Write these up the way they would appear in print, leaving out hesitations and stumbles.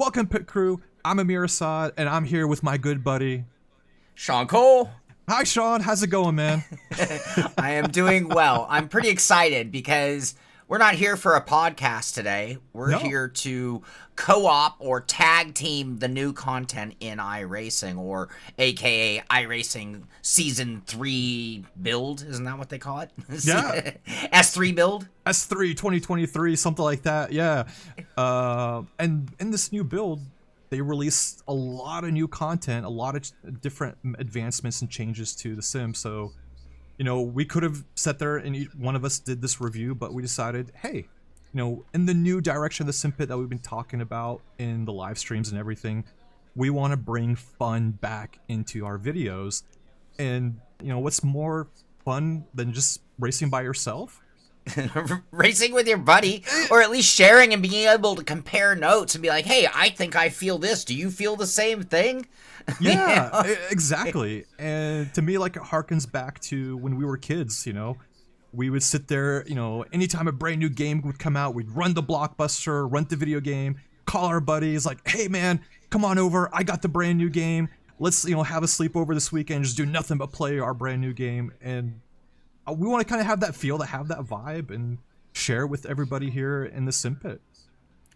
Welcome, Pit Crew. I'm Amir Assad, and I'm here with my good buddy, Sean Cole. Hi, Sean. How's it going, man? I am doing well. I'm pretty excited because we're not here for a podcast today. We're here to co-op or tag team the new content in iRacing, or aka iRacing Season 3 build. Isn't that what they call it? Yeah. S3 build? S3 2023, something like that, yeah. And in this new build, they released a lot of new content, a lot of different advancements and changes to the sim. So, you know, we could have sat there and one of us did this review, but we decided, hey, you know, in the new direction of the Simpit that we've been talking about in the live streams and everything, we want to bring fun back into our videos. And, you know, what's more fun than just racing by yourself? Racing with your buddy, or at least sharing and being able to compare notes and be like, hey, I think I feel this. Do you feel the same thing? Yeah, exactly. And to me, like, it harkens back to when we were kids, you know. We would sit there, you know, anytime a brand new game would come out, we'd run to Blockbuster, rent the video game, call our buddies, like, hey, man, come on over. I got the brand new game. Let's, you know, have a sleepover this weekend, just do nothing but play our brand new game. And we want to kind of have that feel, to have that vibe, and share with everybody here in the Simpit.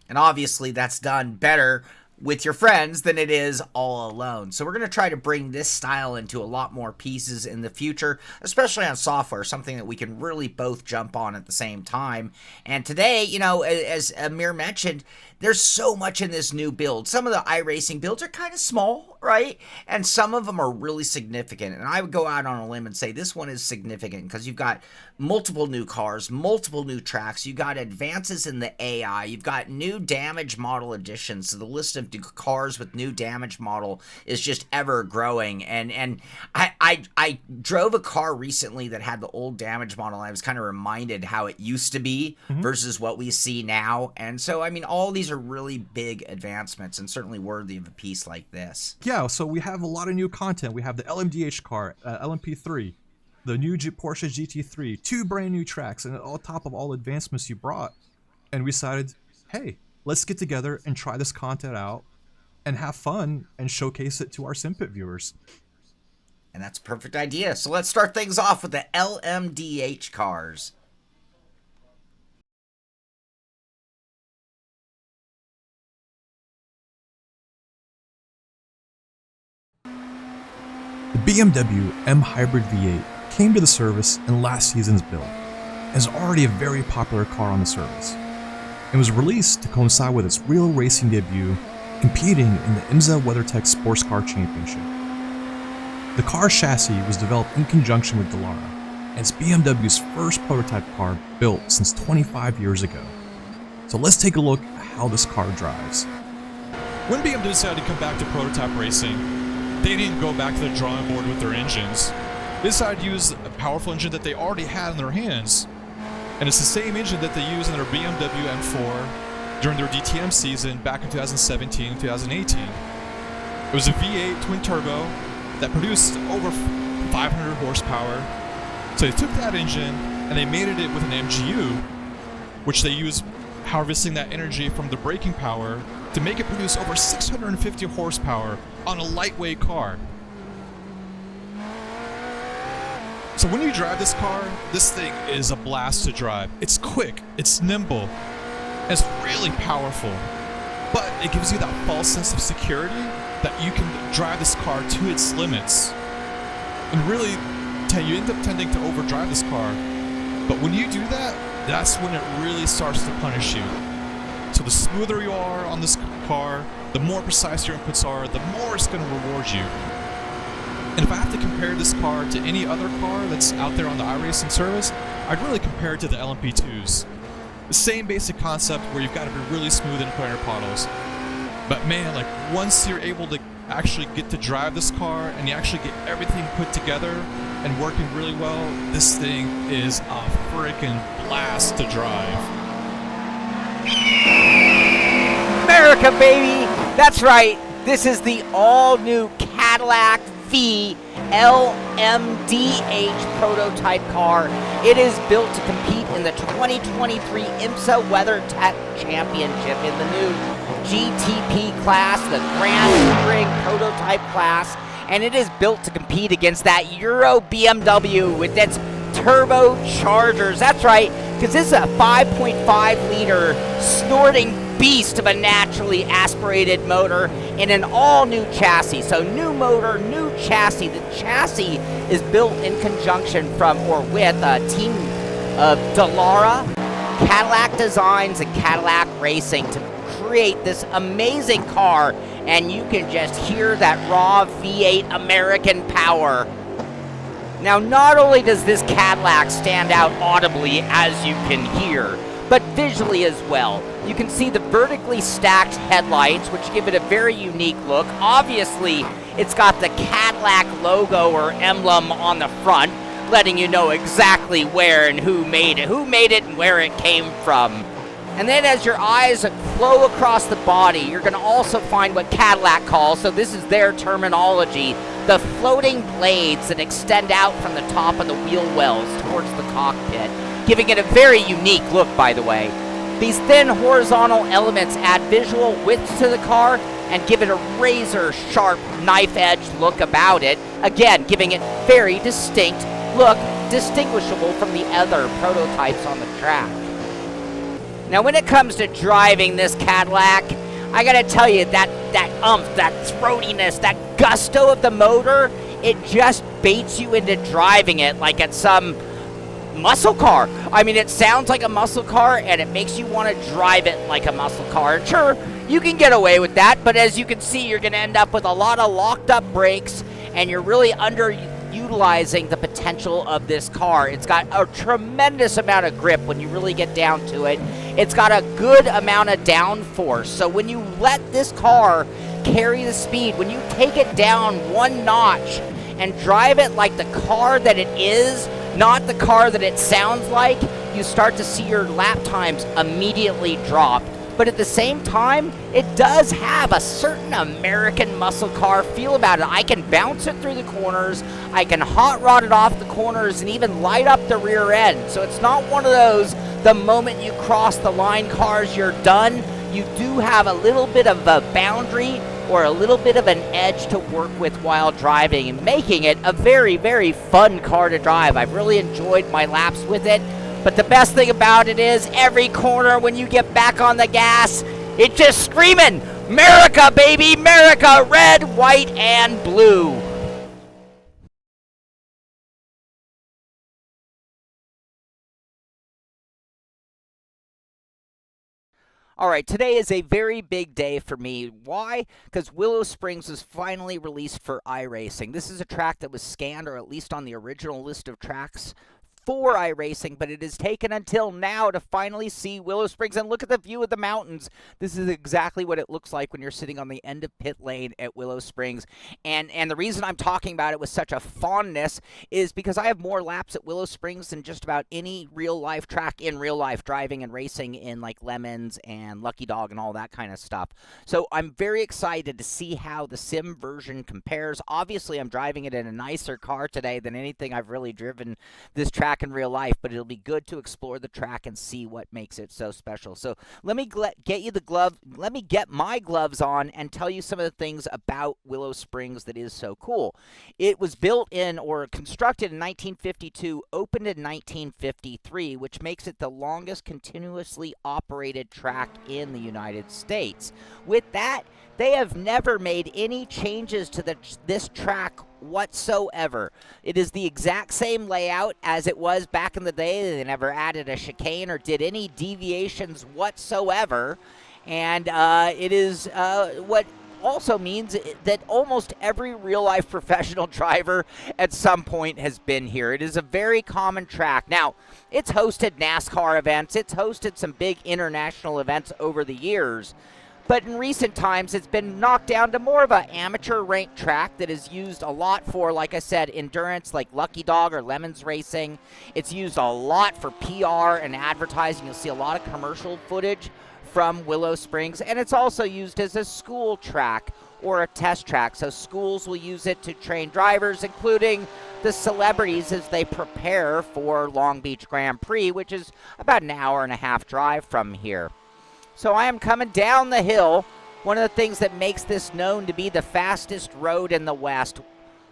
And obviously that's done better with your friends than it is all alone. So we're going to try to bring this style into a lot more pieces in the future, especially on software, something that we can really both jump on at the same time. And today, you know, as Amir mentioned, there's so much in this new build. Some of the iRacing builds are kind of small, right? And some of them are really significant. And I would go out on a limb and say this one is significant because you've got multiple new cars, multiple new tracks. You've got advances in the AI. You've got new damage model additions. So the list of cars with new damage model is just ever growing. And I drove a car recently that had the old damage model. And I was kind of reminded how it used to be versus what we see now. And so, I mean, all these are really big advancements and certainly worthy of a piece like this. Yeah, so we have a lot of new content. We have the LMDH car, LMP3, the new Porsche GT3, 2 brand new tracks, and on top of all the advancements you brought. And we decided, hey, let's get together and try this content out and have fun and showcase it to our Simpit viewers. And that's a perfect idea. So let's start things off with the LMDH cars. The BMW M Hybrid V8 came to the service in last season's build and is already a very popular car on the service. It was released to coincide with its real racing debut, competing in the IMSA WeatherTech Sports Car Championship. The car's chassis was developed in conjunction with Dallara, and it's BMW's first prototype car built since 25 years ago. So let's take a look at how this car drives. When BMW decided to come back to prototype racing, they didn't go back to the drawing board with their engines. They decided to use a powerful engine that they already had in their hands. And it's the same engine that they used in their BMW M4 during their DTM season back in 2017 and 2018. It was a V8 twin turbo that produced over 500 horsepower. So they took that engine and they mated it with an MGU, which they used harvesting that energy from the braking power to make it produce over 650 horsepower on a lightweight car. So when you drive this car, this thing is a blast to drive. It's quick, it's nimble, and it's really powerful. But it gives you that false sense of security that you can drive this car to its limits. And really, you end up tending to overdrive this car. But when you do that, that's when it really starts to punish you. So the smoother you are on this car, the more precise your inputs are, the more it's going to reward you. And if I have to compare this car to any other car that's out there on the iRacing service, I'd really compare it to the LMP2s. The same basic concept where you've got to be really smooth in planar puddles. But man, like, once you're able to actually get to drive this car and you actually get everything put together and working really well, this thing is a freaking blast to drive. America, baby! That's right. This is the all-new Cadillac LMDH prototype car. It is built to compete in the 2023 IMSA WeatherTech Championship in the new GTP class, the Grand Touring prototype class, and it is built to compete against that Euro BMW with its turbochargers. That's right, because this is a 5.5 liter snorting beast of a naturally aspirated motor in an all-new chassis. So new motor, new chassis. The chassis is built in conjunction from or with a team of Dallara, Cadillac Designs, and Cadillac Racing to create this amazing car, and you can just hear that raw V8 American power. Now, not only does this Cadillac stand out audibly, as you can hear, but visually as well. You can see the vertically stacked headlights, which give it a very unique look. Obviously, it's got the Cadillac logo or emblem on the front, letting you know exactly where and who made it and where it came from. And then as your eyes flow across the body, you're going to also find what Cadillac calls, so this is their terminology, the floating blades that extend out from the top of the wheel wells towards the cockpit, giving it a very unique look, by the way. These thin horizontal elements add visual width to the car and give it a razor-sharp knife-edge look about it, again, giving it very distinct look, distinguishable from the other prototypes on the track. Now, when it comes to driving this Cadillac, I gotta tell you, that umph, that throatiness, that gusto of the motor, it just baits you into driving it like it's some muscle car. I mean, it sounds like a muscle car, and it makes you want to drive it like a muscle car. And sure, you can get away with that, but as you can see, you're gonna end up with a lot of locked up brakes, and you're really underutilizing the potential of this car. It's got a tremendous amount of grip when you really get down to it. It's got a good amount of downforce. So when you let this car carry the speed, when you take it down one notch and drive it like the car that it is, not the car that it sounds like, you start to see your lap times immediately drop. But at the same time, it does have a certain American muscle car feel about it. I can bounce it through the corners, I can hot rod it off the corners, and even light up the rear end. So it's not one of those, the moment you cross the line cars, you're done. You do have a little bit of a boundary or a little bit of an edge to work with while driving, and making it a very, very fun car to drive. I've really enjoyed my laps with it. But the best thing about it is every corner when you get back on the gas, it's just screaming, America, baby, America, red, white, and blue. All right, today is a very big day for me. Why? Because Willow Springs was finally released for iRacing. This is a track that was scanned, or at least on the original list of tracks for iRacing, but it has taken until now to finally see Willow Springs. And look at the view of the mountains. This is exactly what it looks like when you're sitting on the end of pit lane at Willow Springs. And the reason I'm talking about it with such a fondness is because I have more laps at Willow Springs than just about any real-life track in real life, driving and racing in like Lemons and Lucky Dog and all that kind of stuff. So I'm very excited to see how the sim version compares. Obviously, I'm driving it in a nicer car today than anything I've really driven this track in real life, but it'll be good to explore the track and see what makes it so special. So let me get you the glove. Let me get my gloves on and tell you some of the things about Willow Springs that is so cool. It was built in or constructed in 1952, opened in 1953, which makes it the longest continuously operated track in the United States. With that, they have never made any changes to this track whatsoever. It is the exact same layout as it was back in the day. They never added a chicane or did any deviations whatsoever. And it is what also means that almost every real-life professional driver at some point has been here. It is a very common track. Now, it's hosted NASCAR events. It's hosted some big international events over the years. But in recent times, it's been knocked down to more of an amateur-ranked track that is used a lot for, like I said, endurance, like Lucky Dog or Lemons racing. It's used a lot for PR and advertising. You'll see a lot of commercial footage from Willow Springs. And it's also used as a school track or a test track. So schools will use it to train drivers, including the celebrities as they prepare for Long Beach Grand Prix, which is about an hour and a half drive from here. So I am coming down the hill. One of the things that makes this known to be the fastest road in the West.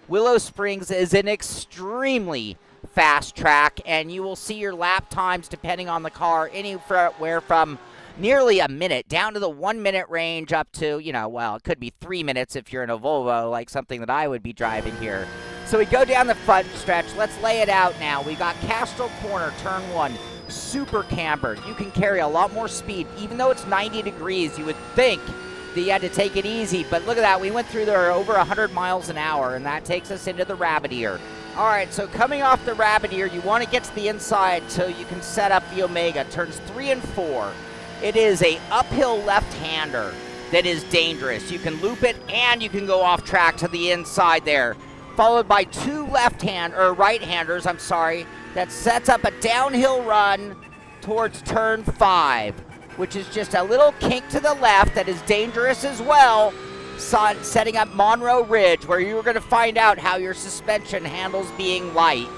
Willow Springs is an extremely fast track, and you will see your lap times, depending on the car, anywhere from nearly a minute down to the 1 minute range up to, well, it could be 3 minutes if you're in a Volvo, like something that I would be driving here. So we go down the front stretch. Let's lay it out now. We got Castro Corner, turn 1, super cambered. You can carry a lot more speed. Even though it's 90 degrees, you would think that you had to take it easy, but look at that. We went through there over 100 miles an hour, and that takes us into the Rabbit Ear. All right, so coming off the Rabbit Ear, you want to get to the inside so you can set up the Omega. Turns 3 and 4. It is a uphill left-hander that is dangerous. You can loop it, and you can go off track to the inside there. Followed by 2 right-handers, that sets up a downhill run towards turn 5, which is just a little kink to the left that is dangerous as well, setting up Monroe Ridge, where you're going to find out how your suspension handles being light.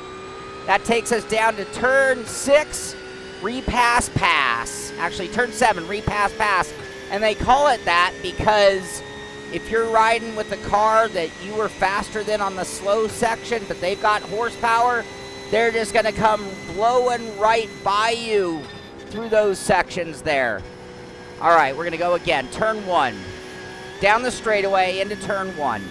That takes us down to turn 6, repass pass. Actually, turn 7, repass pass. And they call it that because if you're riding with a car that you were faster than on the slow section, but they've got horsepower, they're just going to come blowing right by you through those sections there. All right, we're going to go again. Turn 1. Down the straightaway into turn 1.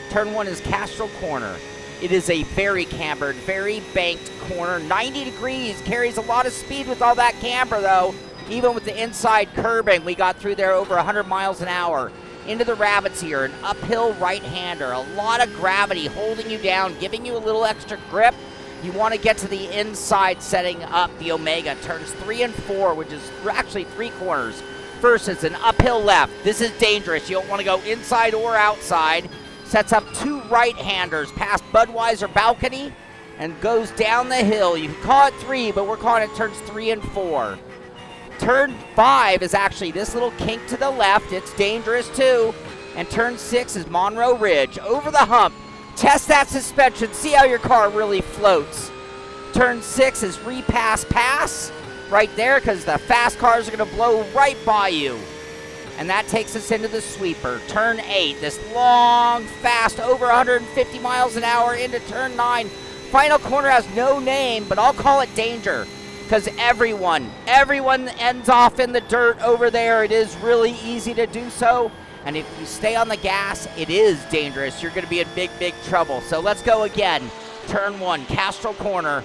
Turn 1 is Castro Corner. It is a very cambered, very banked corner. 90 degrees, carries a lot of speed with all that camber, though. Even with the inside curbing, we got through there over 100 miles an hour. Into the Rabbit's Ear, an uphill right-hander. A lot of gravity holding you down, giving you a little extra grip. You want to get to the inside, setting up the Omega. Turns 3 and 4, which is actually 3 corners. First, it's an uphill left. This is dangerous. You don't want to go inside or outside. Sets up 2 right-handers past Budweiser Balcony and goes down the hill. You can call it 3, but we're calling it turns 3 and 4. Turn 5 is actually this little kink to the left. It's dangerous too. And turn 6 is Monroe Ridge. Over the hump. Test that suspension. See how your car really floats. Turn 6 is repass pass. Right there, because the fast cars are going to blow right by you. And that takes us into the sweeper. Turn 8, this long, fast, over 150 miles an hour into turn 9. Final corner has no name, but I'll call it danger. Because everyone ends off in the dirt over there. It is really easy to do so. And if you stay on the gas, it is dangerous. You're going to be in big, big trouble. So let's go again. Turn 1, Castro Corner.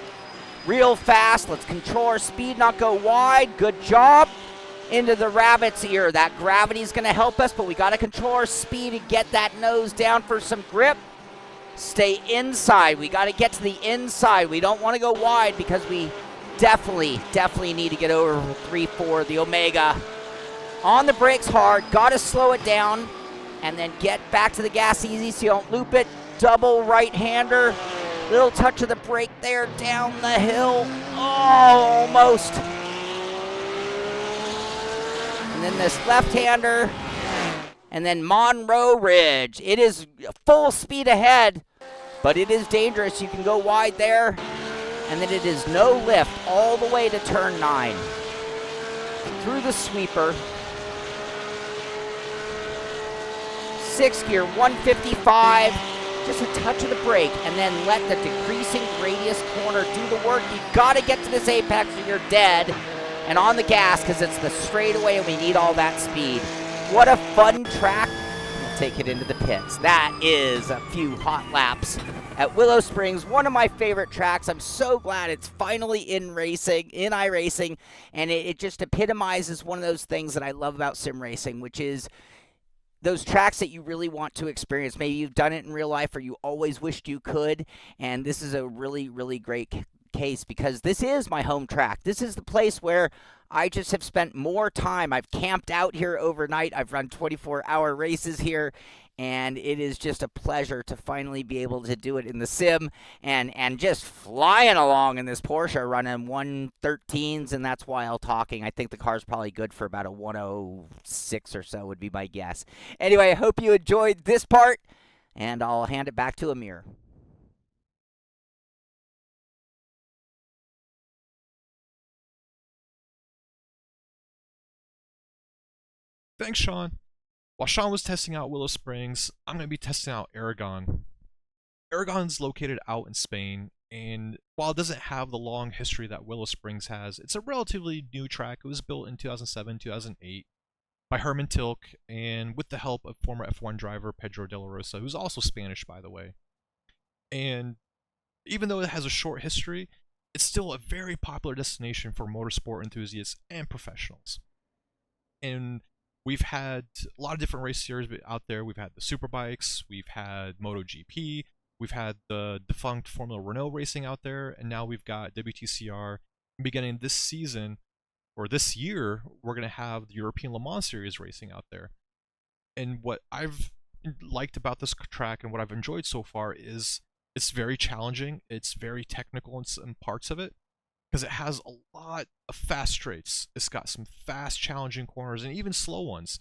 Real fast. Let's control our speed, not go wide. Good job. Into the Rabbit's Ear. That gravity is going to help us, but we got to control our speed and get that nose down for some grip. Stay inside. We got to get to the inside. We don't want to go wide because we definitely need to get over 3-4, the Omega. On the brakes hard. Got to slow it down and then get back to the gas easy so you don't loop it. Double right-hander. Little touch of the brake there down the hill. Oh, almost. And then this left-hander. And then Monroe Ridge. It is full speed ahead, but it is dangerous. You can go wide there. And then it is no lift all the way to turn 9. Through the sweeper. 6th gear, 155. Just a touch of the brake, and then let the decreasing radius corner do the work. You got to get to this apex or you're dead. And on the gas, because it's the straightaway and we need all that speed. What a fun track. We'll take it into the pits. That is a few hot laps at Willow Springs, one of my favorite tracks. I'm so glad it's finally in racing, in iRacing, and it just epitomizes one of those things that I love about sim racing, which is those tracks that you really want to experience. Maybe you've done it in real life or you always wished you could, and this is a really, really great case because this is my home track. This is the place where I just have spent more time. I've camped out here overnight. I've run 24-hour races here, and it is just a pleasure to finally be able to do it in the sim and just flying along in this Porsche running 113s, and that's while talking. I think the car's probably good for about a 106 or so would be my guess. Anyway, I hope you enjoyed this part, and I'll hand it back to Amir. Thanks, Sean. While Sean was testing out Willow Springs, I'm going to be testing out Aragon. Aragon's located out in Spain, and while it doesn't have the long history that Willow Springs has, it's a relatively new track. It was built in 2007, 2008 by Herman Tilke, and with the help of former F1 driver Pedro de la Rosa, who's also Spanish, by the way. And even though it has a short history, it's still a very popular destination for motorsport enthusiasts and professionals. And we've had a lot of different race series out there. We've had the Superbikes, we've had MotoGP, we've had the defunct Formula Renault racing out there, and now we've got WTCR. Beginning this season, or this year, we're going to have the European Le Mans Series racing out there. And what I've liked about this track and what I've enjoyed so far is it's very challenging, it's very technical in some parts of it, because it has a lot of fast straights. It's got some fast, challenging corners, and even slow ones,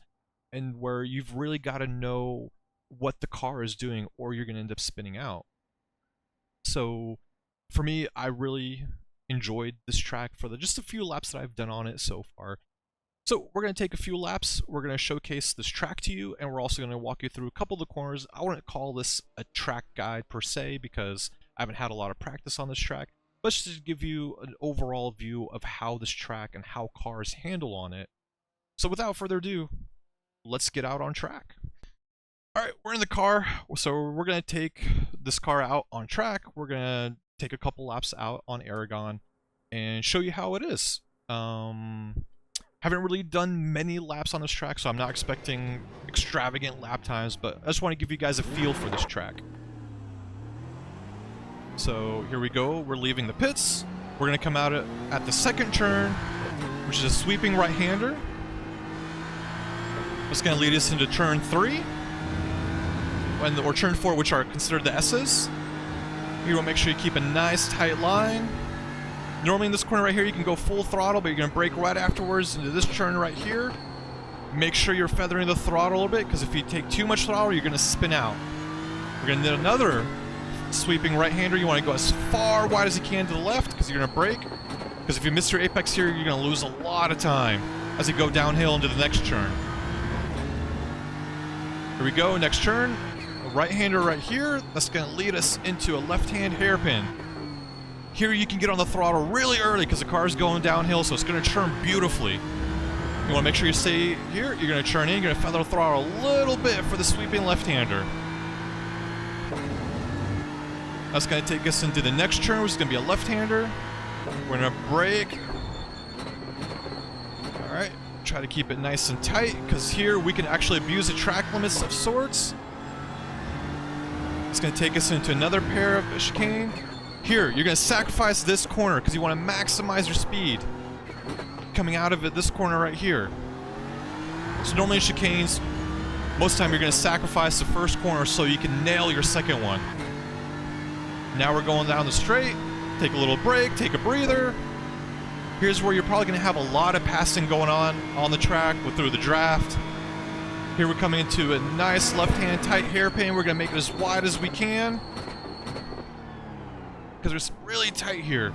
and where you've really got to know what the car is doing, or you're going to end up spinning out. So, for me, I really enjoyed this track for just a few laps that I've done on it so far. So we're going to take a few laps, we're going to showcase this track to you, and we're also going to walk you through a couple of the corners. I wouldn't call this a track guide per se, because I haven't had a lot of practice on this track, but just to give you an overall view of how this track and how cars handle on it. So without further ado, let's get out on track. Alright, we're in the car, so we're going to take this car out on track. We're going to take a couple laps out on Aragon and show you how it is. Haven't really done many laps on this track, so I'm not expecting extravagant lap times, but I just want to give you guys a feel for this track. So here we go, we're leaving the pits. We're going to come out at the second turn, which is a sweeping right-hander. It's going to lead us into turn 3, or turn 4, which are considered the S's. You want to make sure you keep a nice tight line. Normally in this corner right here, you can go full throttle, but you're going to brake right afterwards into this turn right here. Make sure you're feathering the throttle a little bit, because if you take too much throttle, you're going to spin out. We're going to need another sweeping right-hander. You want to go as far wide as you can to the left, because you're going to brake. Because if you miss your apex here, you're going to lose a lot of time as you go downhill into the next turn. Here we go, next turn. A right-hander right here. That's going to lead us into a left-hand hairpin. Here you can get on the throttle really early because the car is going downhill, so it's going to turn beautifully. You want to make sure you stay here. You're going to turn in. You're going to feather the throttle a little bit for the sweeping left-hander. That's going to take us into the next turn, which is going to be a left-hander. We're going to brake. Alright, try to keep it nice and tight, because here we can actually abuse the track limits of sorts. It's going to take us into another pair of chicane. Here, you're going to sacrifice this corner because you want to maximize your speed coming out of it, this corner right here. So normally in chicanes, most of the time you're going to sacrifice the first corner so you can nail your second one. Now we're going down the straight. Take a little break, take a breather. Here's where you're probably going to have a lot of passing going on the track through the draft. Here we're coming into a nice left-hand tight hairpin. We're going to make it as wide as we can, because it's really tight here.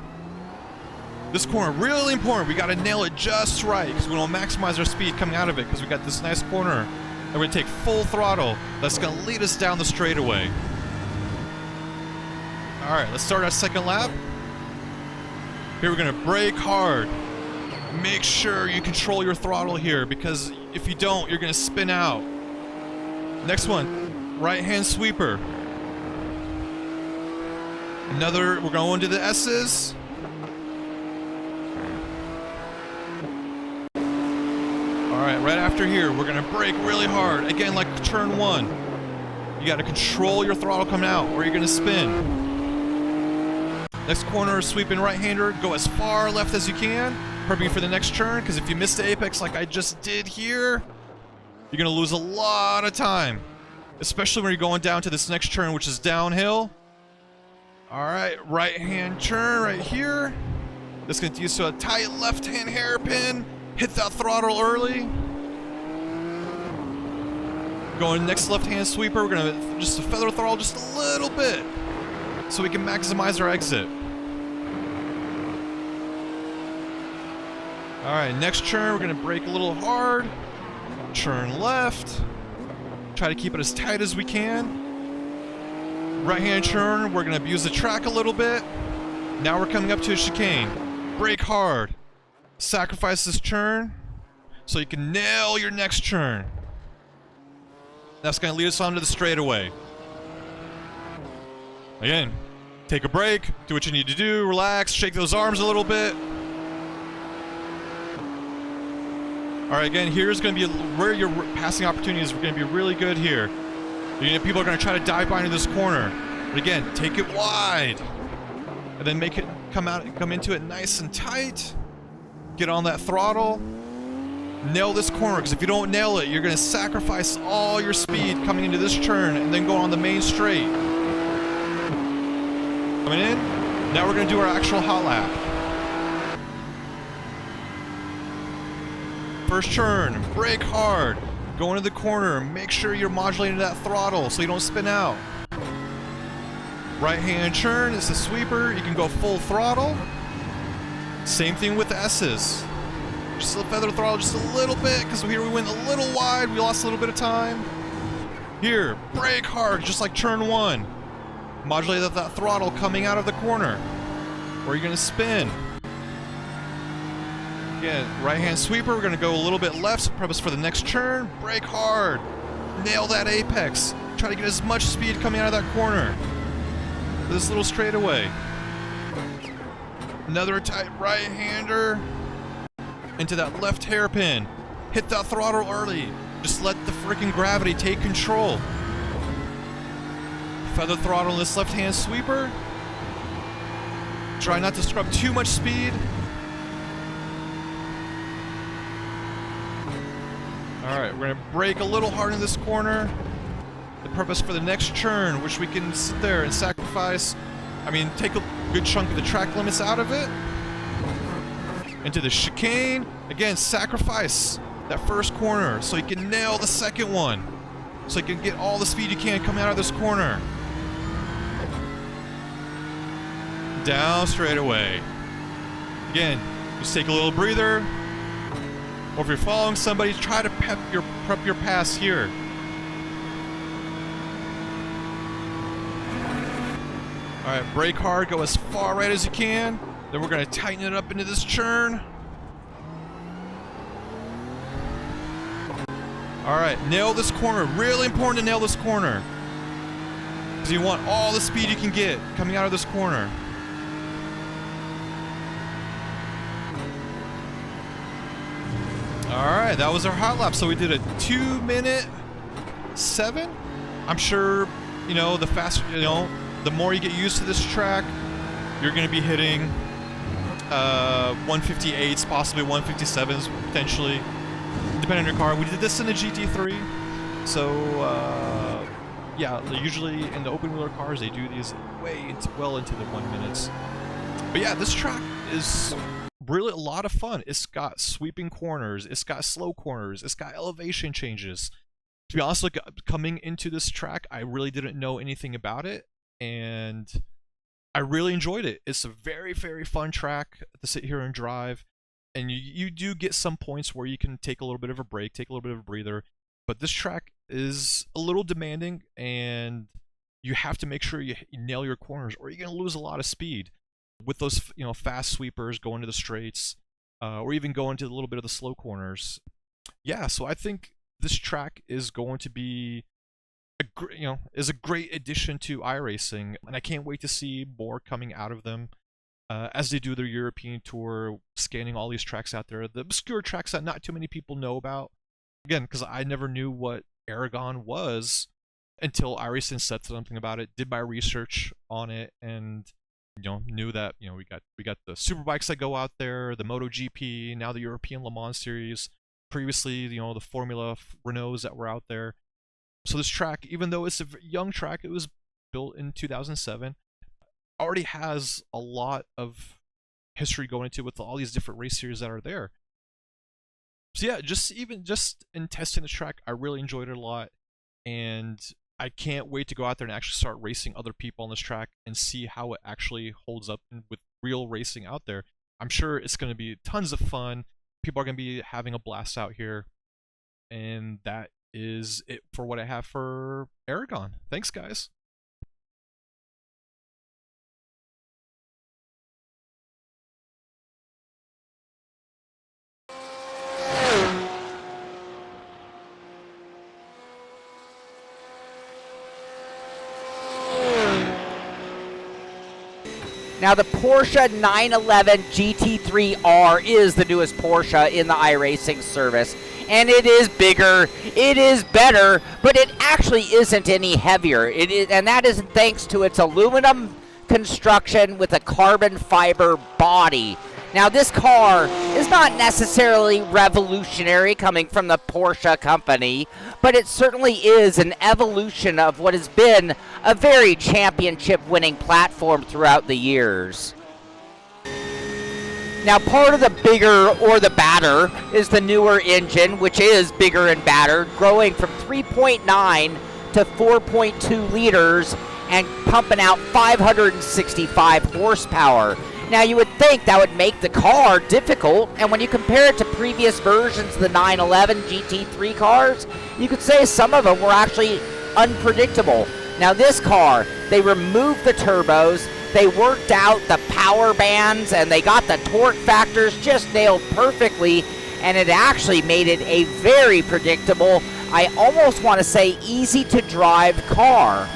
This corner, really important. We got to nail it just right, because we want to maximize our speed coming out of it, because we got this nice corner. And we're going to take full throttle. That's going to lead us down the straightaway. All right, let's start our second lap. Here we're going to brake hard. Make sure you control your throttle here, because if you don't, you're going to spin out. Next one, right-hand sweeper. We're going to the S's. Alright, right after here, we're going to brake really hard. Again, like turn 1. You got to control your throttle coming out, or you're going to spin. Next corner, sweeping right-hander. Go as far left as you can. Prepping for the next turn, because if you miss the apex like I just did here, you're going to lose a lot of time. Especially when you're going down to this next turn, which is downhill. Alright, right-hand turn right here. This is going to use a tight left-hand hairpin. Hit that throttle early. Going next left-hand sweeper. We're going to just feather the throttle just a little bit, so we can maximize our exit. Alright, next turn, we're going to brake a little hard. Turn left. Try to keep it as tight as we can. Right-hand turn, we're going to abuse the track a little bit. Now we're coming up to a chicane. Brake hard. Sacrifice this turn so you can nail your next turn. That's going to lead us onto the straightaway. Again, take a break, do what you need to do, relax, shake those arms a little bit. Alright, again, here's going to be where your passing opportunities are going to be really good here. People are going to try to dive by into this corner. But again, take it wide. And then make it come into it nice and tight. Get on that throttle. Nail this corner, because if you don't nail it, you're going to sacrifice all your speed coming into this turn and then go on the main straight. Coming in. Now we're going to do our actual hot lap. First turn, brake hard. Go into the corner, make sure you're modulating that throttle so you don't spin out. Right hand turn, it's a sweeper, you can go full throttle. Same thing with the S's. Just feather the throttle just a little bit, because here we went a little wide, we lost a little bit of time. Here, brake hard, just like turn 1. Modulate that throttle coming out of the corner. Or you're going to spin. Again, right-hand sweeper, we're going to go a little bit left, prep us for the next turn, brake hard, nail that apex, try to get as much speed coming out of that corner. This little straightaway. Another tight right-hander, into that left hairpin, hit that throttle early, just let the freaking gravity take control. Feather throttle in this left-hand sweeper, try not to scrub too much speed. Alright, we're going to brake a little hard in this corner. The purpose for the next turn, which we can sit there and sacrifice. Take a good chunk of the track limits out of it. Into the chicane. Again, sacrifice that first corner so you can nail the second one. So you can get all the speed you can coming out of this corner. Down straight away. Again, just take a little breather. Or if you're following somebody, try to prep your pass here. Alright, brake hard, go as far right as you can. Then we're going to tighten it up into this turn. Alright, nail this corner. Really important to nail this corner. Because you want all the speed you can get coming out of this corner. Alright, that was our hot lap. So we did a 2-minute 7. I'm sure, the faster, the more you get used to this track, you're going to be hitting 158s, possibly 157s, potentially, depending on your car. We did this in the GT3, so yeah, usually in the open-wheeler cars, they do these well into the 1 minutes. But yeah, this track is really a lot of fun. It's got sweeping corners, it's got slow corners, it's got elevation changes. To be honest, coming into this track, I really didn't know anything about it, and I really enjoyed it. It's a very, very fun track to sit here and drive, and you do get some points where you can take a little bit of a break, take a little bit of a breather, but this track is a little demanding, and you have to make sure you nail your corners, or you're going to lose a lot of speed with those fast sweepers going to the straights, or even going to a little bit of the slow corners. Yeah, so I think this track is going to be a great addition to iRacing, and I can't wait to see more coming out of them as they do their European tour, scanning all these tracks out there, the obscure tracks that not too many people know about. Again, because I never knew what Aragon was until iRacing said something about it, did my research on it, and knew that we got the superbikes that go out there, the MotoGP, now the European Le Mans series, previously the Formula Renaults that were out there. So this track, even though it's a young track, it was built in 2007, already has a lot of history going into it with all these different race series that are there. So yeah, just in testing this track, I really enjoyed it a lot, and I can't wait to go out there and actually start racing other people on this track and see how it actually holds up with real racing out there. I'm sure it's going to be tons of fun. People are going to be having a blast out here. And that is it for what I have for Aragon. Thanks, guys. Now the Porsche 911 GT3R is the newest Porsche in the iRacing service. And it is bigger, it is better, but it actually isn't any heavier. And that is thanks to its aluminum construction with a carbon fiber body. Now this car is not necessarily revolutionary coming from the Porsche company, but it certainly is an evolution of what has been a very championship-winning platform throughout the years. Now part of the bigger or the badder is the newer engine, which is bigger and badder, growing from 3.9 to 4.2 liters and pumping out 565 horsepower. Now you would think that would make the car difficult, and when you compare it to previous versions of the 911 GT3 cars, you could say some of them were actually unpredictable. Now this car, they removed the turbos, they worked out the power bands, and they got the torque factors just nailed perfectly, and it actually made it a very predictable, I almost want to say easy to drive car.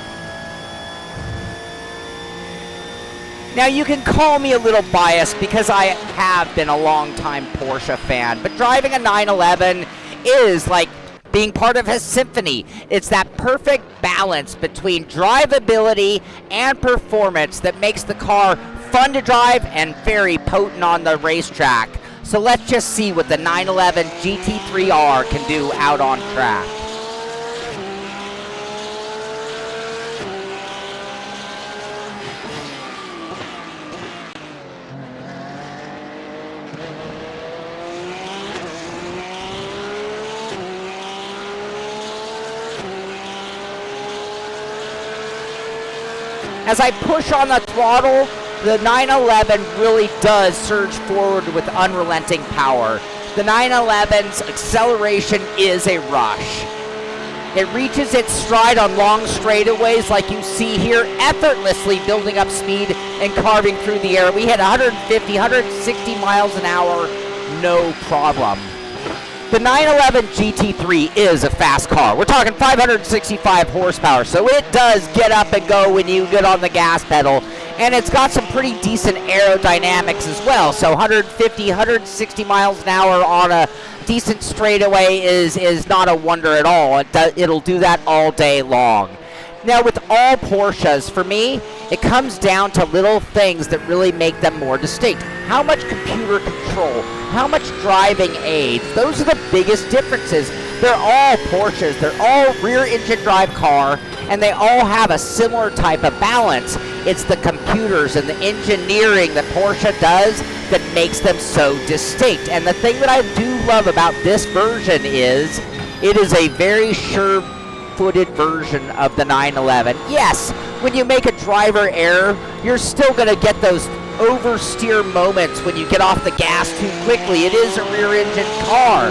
Now you can call me a little biased because I have been a long-time Porsche fan, but driving a 911 is like being part of a symphony. It's that perfect balance between drivability and performance that makes the car fun to drive and very potent on the racetrack. So let's just see what the 911 GT3R can do out on track. As I push on the throttle, the 911 really does surge forward with unrelenting power. The 911's acceleration is a rush. It reaches its stride on long straightaways like you see here, effortlessly building up speed and carving through the air. We hit 150, 160 miles an hour, no problem. The 911 GT3 is a fast car. We're talking 565 horsepower, so it does get up and go when you get on the gas pedal. And it's got some pretty decent aerodynamics as well. So 150, 160 miles an hour on a decent straightaway is not a wonder at all. It'll do that all day long. Now with all Porsches, for me, it comes down to little things that really make them more distinct. How much computer control, how much driving aids, those are the biggest differences. They're all Porsches, they're all rear engine drive car, and they all have a similar type of balance. It's the computers and the engineering that Porsche does that makes them so distinct. And the thing that I do love about this version is it is a very sure-footed version of the 911. Yes, when you make a driver error, you're still going to get those oversteer moments when you get off the gas too quickly. It is a rear engine car.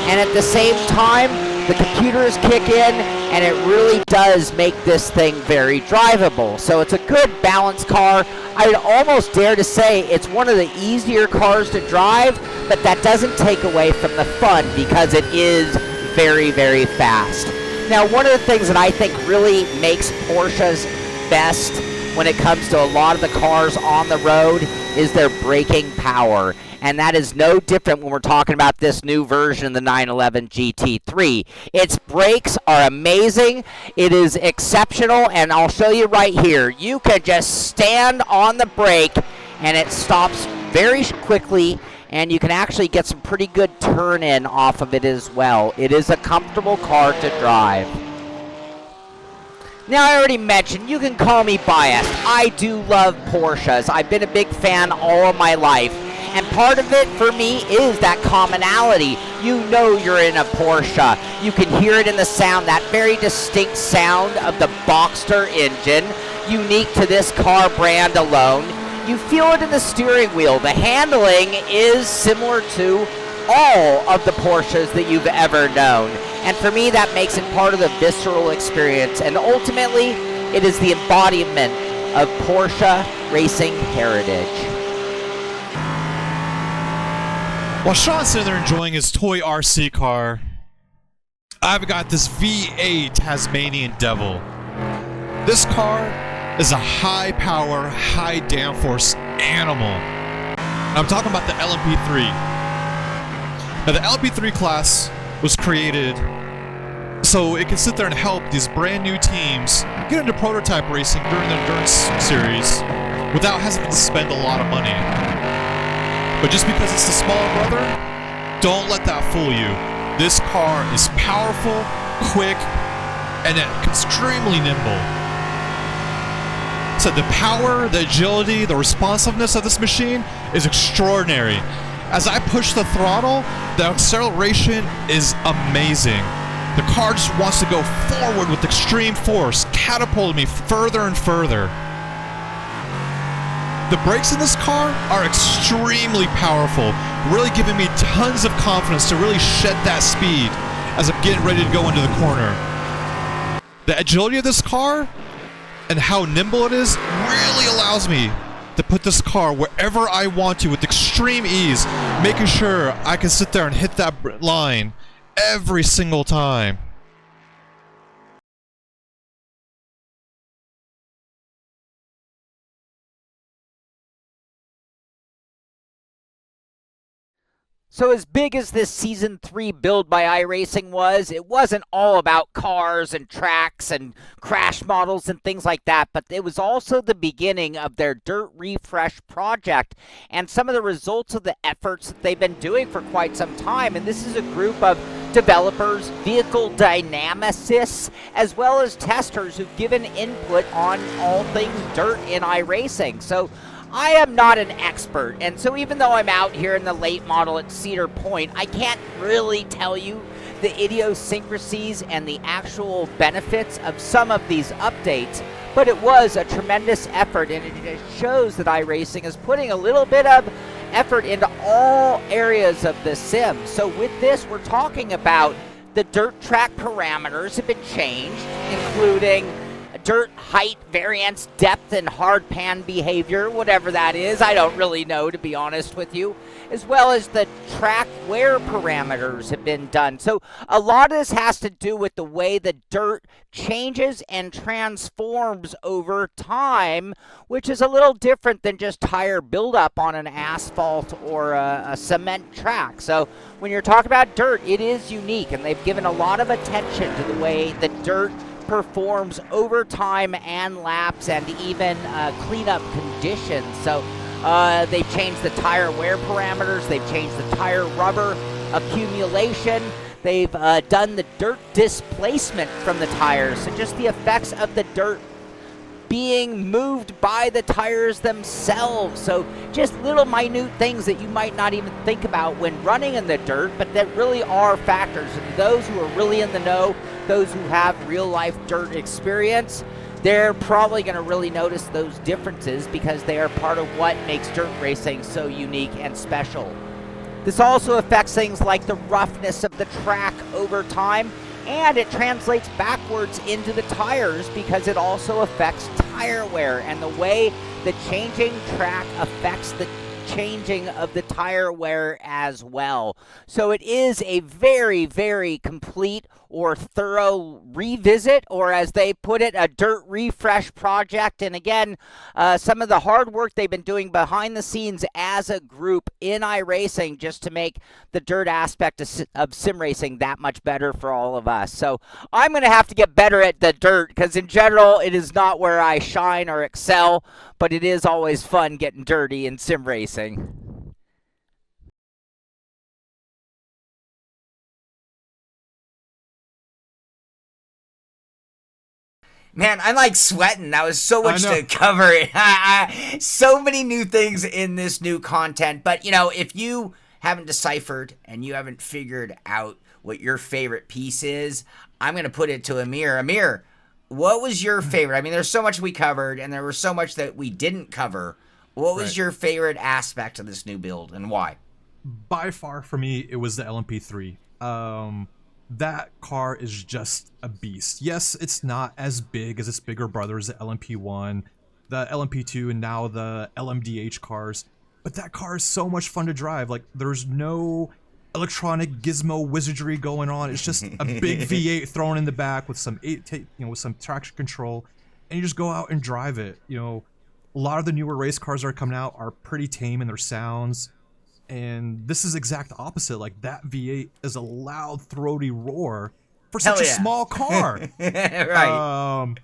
And at the same time, the computers kick in, and it really does make this thing very drivable. So it's a good balanced car. I would almost dare to say it's one of the easier cars to drive, but that doesn't take away from the fun because it is very, very fast. Now, one of the things that I think really makes Porsches best when it comes to a lot of the cars on the road is their braking power. And that is no different when we're talking about this new version of the 911 GT3. Its brakes are amazing. It is exceptional, and I'll show you right here. You can just stand on the brake, and it stops very quickly, and you can actually get some pretty good turn-in off of it as well. It is a comfortable car to drive. Now, I already mentioned, you can call me biased. I do love Porsches. I've been a big fan all of my life. And part of it for me is that commonality. You know you're in a Porsche. You can hear it in the sound, that very distinct sound of the Boxster engine, unique to this car brand alone. You feel it in the steering wheel. The handling is similar to all of the Porsches that you've ever known. And for me, that makes it part of the visceral experience. And ultimately, it is the embodiment of Porsche racing heritage. While Sean's sitting there enjoying his toy RC car, I've got this V8 Tasmanian Devil. This car is a high-power, high-downforce animal. I'm talking about the LMP3. Now, the LMP3 class was created so it can sit there and help these brand new teams get into prototype racing during the endurance series without having to spend a lot of money. But just because it's the smaller brother, don't let that fool you. This car is powerful, quick, and extremely nimble. So the power, the agility, the responsiveness of this machine is extraordinary. As I push the throttle, the acceleration is amazing. The car just wants to go forward with extreme force, catapulting me further and further. The brakes in this car are extremely powerful, really giving me tons of confidence to really shed that speed as I'm getting ready to go into the corner. The agility of this car and how nimble it is really allows me to put this car wherever I want to with extreme ease, making sure I can sit there and hit that line every single time. So as big as this Season 3 build by iRacing was, it wasn't all about cars and tracks and crash models and things like that, but it was also the beginning of their Dirt Refresh project and some of the results of the efforts that they've been doing for quite some time. And this is a group of developers, vehicle dynamicists, as well as testers who've given input on all things dirt in iRacing. So I am not an expert, and so even though I'm out here in the late model at Cedar Point, I can't really tell you the idiosyncrasies and the actual benefits of some of these updates, but it was a tremendous effort, and it shows that iRacing is putting a little bit of effort into all areas of the sim. So with this, we're talking about the dirt track parameters have been changed, including dirt height, variance, depth, and hard pan behavior, whatever that is. I don't really know, to be honest with you. As well as the track wear parameters have been done. So a lot of this has to do with the way the dirt changes and transforms over time, which is a little different than just tire buildup on an asphalt or a cement track. So when you're talking about dirt, it is unique, and they've given a lot of attention to the way the dirt performs over time and laps and even cleanup conditions. So they've changed the tire wear parameters, they've changed the tire rubber accumulation, they've done the dirt displacement from the tires, so just the effects of the dirt being moved by the tires themselves. So just little minute things that you might not even think about when running in the dirt, but that really are factors. And those who are really in the know, those who have real life dirt experience, they're probably going to really notice those differences because they are part of what makes dirt racing so unique and special. This also affects things like the roughness of the track over time, and it translates backwards into the tires because it also affects tire wear and the way the changing track affects the changing of the tire wear as well. So it is a very, very complete or thorough revisit, or as they put it, a dirt refresh project. And again, some of the hard work they've been doing behind the scenes as a group in iRacing just to make the dirt aspect of sim racing that much better for all of us. So I'm going to have to get better at the dirt because in general it is not where I shine or excel, but it is always fun getting dirty in sim racing. Man, I'm like sweating. That was so much to cover. So many new things in this new content. But, you know, if you haven't deciphered and you haven't figured out what your favorite piece is, I'm going to put it to Amir. Amir, what was your favorite? I mean, there's so much we covered and there was so much that we didn't cover. What was your favorite aspect of this new build and why? By far for me, it was the LMP3. that car is just a beast. Yes, it's not as big as its bigger brothers, the LMP1, the LMP2, and now the LMDH cars, but that car is so much fun to drive. Like, there's no electronic gizmo wizardry going on. It's just a big V8 thrown in the back with some with some traction control, and you just go out and drive it. A lot of the newer race cars that are coming out are pretty tame in their sounds, and this is exact opposite. Like, that V8 is a loud, throaty roar for such a small car. Right.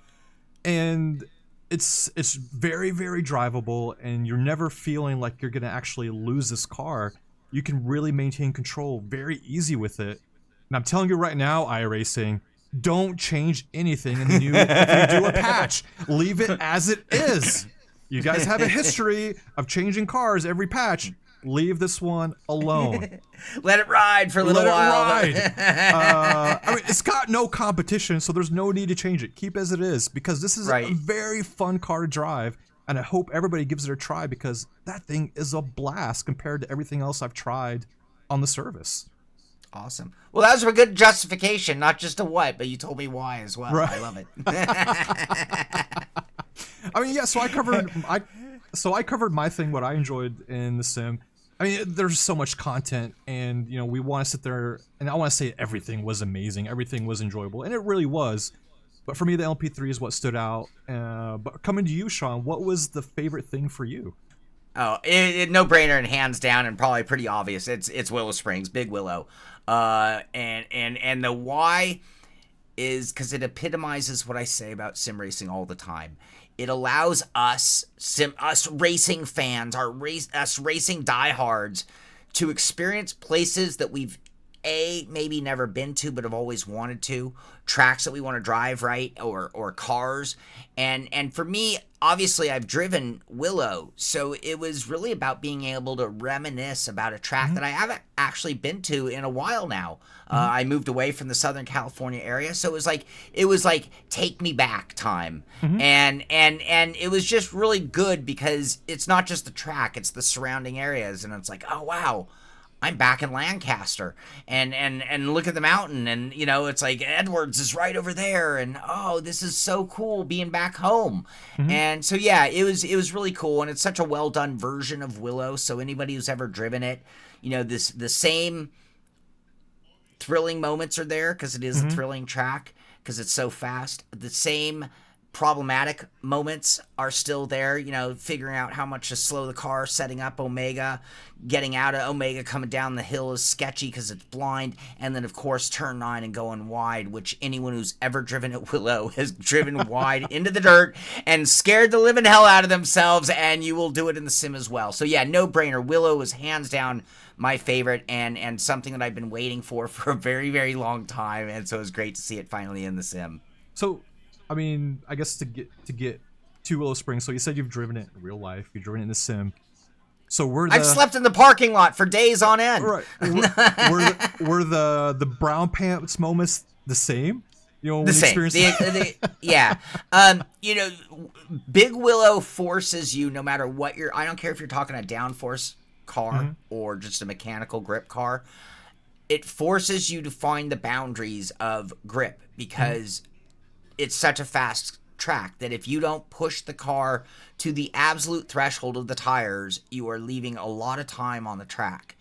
And it's very, very drivable, and you're never feeling like you're gonna actually lose this car. You can really maintain control very easy with it. And I'm telling you right now, iRacing, don't change anything in the new if you do a patch. Leave it as it is. You guys have a history of changing cars every patch. Leave this one alone. Let it ride for a little while. Let it ride. I mean, it's got no competition, so there's no need to change it. Keep as it is, because this is a very fun car to drive, and I hope everybody gives it a try, because that thing is a blast compared to everything else I've tried on the service. Awesome. Well, that was a good justification, not just a what, but you told me why as well. Right. I love it. I mean, yeah. So I covered my thing, what I enjoyed in the sim. I mean, there's so much content, and we want to sit there, and I want to say everything was amazing, everything was enjoyable, and it really was. But for me, the LP3 is what stood out. But coming to you, Sean, what was the favorite thing for you? Oh, no brainer and hands down, and probably pretty obvious. It's Willow Springs, Big Willow, and the why is because it epitomizes what I say about sim racing all the time. It allows us racing fans, us racing diehards, to experience places that we've maybe never been to but have always wanted to, tracks that we want to drive, right, or cars. And for me, obviously I've driven Willow, so it was really about being able to reminisce about a track that I haven't actually been to in a while now. I moved away from the Southern California area, so it was like take me back time. And it was just really good because it's not just the track, it's the surrounding areas, and it's like, oh wow, I'm back in Lancaster, and look at the mountain, and it's like Edwards is right over there, and oh, this is so cool being back home. And so yeah, it was really cool, and it's such a well done version of Willow. So anybody who's ever driven it, the same thrilling moments are there because it is a thrilling track because it's so fast. The same problematic moments are still there, figuring out how much to slow the car, setting up Omega, getting out of Omega, coming down the hill is sketchy because it's blind, and then of course turn 9 and going wide, which anyone who's ever driven at Willow has driven wide into the dirt and scared the living hell out of themselves, and you will do it in the sim as well. So yeah, no brainer. Willow is hands down my favorite, and something that I've been waiting for a very, very long time, and so it was great to see it finally in the sim. So I mean, I guess to get to Willow Springs, so you said you've driven it in real life, you've driven it in the sim. So I've slept in the parking lot for days on end. Right. Were the brown pants moments the same? The same. Yeah. Big Willow forces you, no matter what I don't care if you're talking a downforce car or just a mechanical grip car, it forces you to find the boundaries of grip because it's such a fast track that if you don't push the car to the absolute threshold of the tires, you are leaving a lot of time on the track.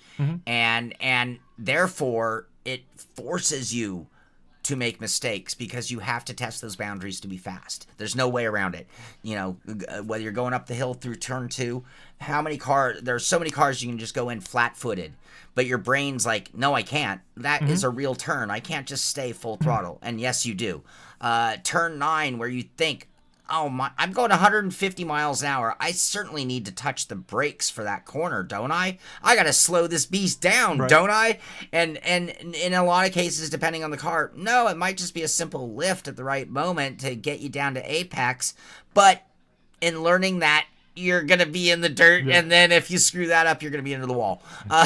And therefore it forces you to make mistakes because you have to test those boundaries to be fast. There's no way around it. Whether you're going up the hill through turn 2, there's so many cars you can just go in flat-footed, but your brain's like, no, I can't. That is a real turn. I can't just stay full throttle. And yes, you do. Turn 9, where you think, oh my, I'm going 150 miles an hour. I certainly need to touch the brakes for that corner, don't I? I gotta slow this beast down, don't I? And in a lot of cases, depending on the car, no, it might just be a simple lift at the right moment to get you down to apex. But in learning that, you're gonna be in the dirt, and then if you screw that up, you're gonna be into the wall.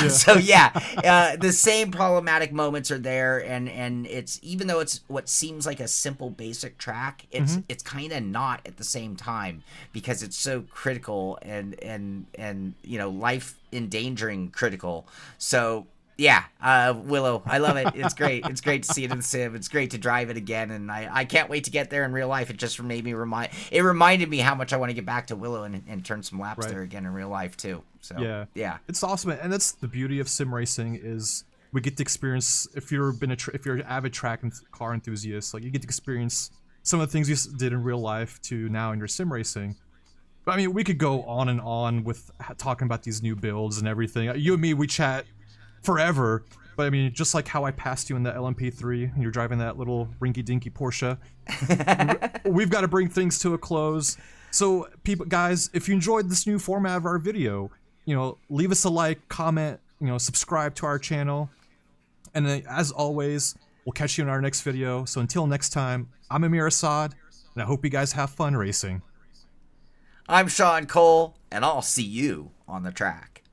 So yeah, the same problematic moments are there, and it's, even though it's what seems like a simple basic track, it's kind of not at the same time because it's so critical and life endangering critical. So Yeah, Willow, I love it. It's great. It's great to see it in the sim. It's great to drive it again, and I can't wait to get there in real life. It just made me reminded me how much I want to get back to Willow and turn some laps there again in real life too. So yeah, it's awesome, and that's the beauty of sim racing is we get to experience. If you're an avid track and car enthusiast, like you get to experience some of the things you did in real life to now in your sim racing. But I mean, we could go on and on with talking about these new builds and everything. You and me, we chat forever, but I mean, just like how I passed you in the LMP3 and you're driving that little rinky-dinky Porsche, we've got to bring things to a close. So people, guys, if you enjoyed this new format of our video, you know, leave us a like, comment, you know, subscribe to our channel, and as always, we'll catch you in our next video. So until next time, I'm Amir Assad, and I hope you guys have fun racing. I'm Sean Cole, and I'll see you on the track.